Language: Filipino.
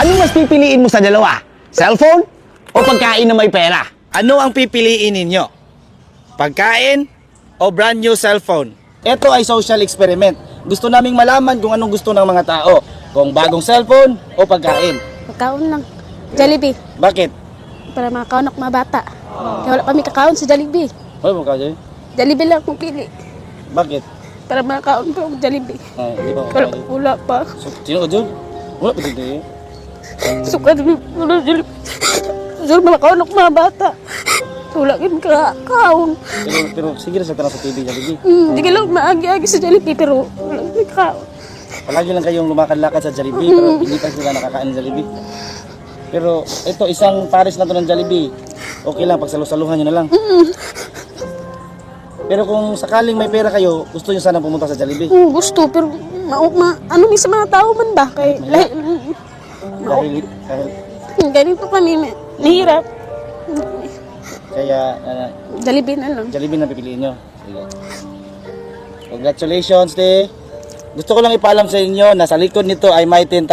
Ano mas pipiliin mo sa dalawa? Cellphone o pagkain na may pera? Ano ang pipiliin ninyo? Pagkain o brand new cellphone? Ito ay social experiment. Gusto naming malaman kung anong gusto ng mga tao. Kung bagong cellphone o pagkain. Pagkaon lang. Jollibee. Bakit? Para makakaon ako mga bata. Kaya wala kami kakaon sa Jollibee. Hoy, mo kayo. Jollibee lang akong pili. Bakit? Para makakaon pa akong Jollibee. Di ba? Wala pa. So, sino ka dyan? Wala pa dyan. Suka din. Wala Jollibee. Suka makakaon ako mga bata. Wala kami kakaon. Pero sige na sa tanong sa TV, Jollibee. Hindi ka lang maagi-agi sa Jollibee pero wala kami kakaon. Palagi lang kayong lumakad-lakad sa Jollibee pero hindi pa sila nakakain ng Jollibee. Pero ito, isang pares na to ng Jollibee. Okay lang, pagsalusaluhan nyo na lang. Pero kung sakaling may pera kayo, gusto nyo sana pumunta sa Jollibee. Gusto pero ano may sa mga tao man ba? Dahil Ganito kami, nahirap. kaya Jollibee na lang. Jollibee na pipiliin nyo. Sige. Congratulations, te. Gusto ko lang ipaalam sa inyo na sa likod nito ay may 10,000.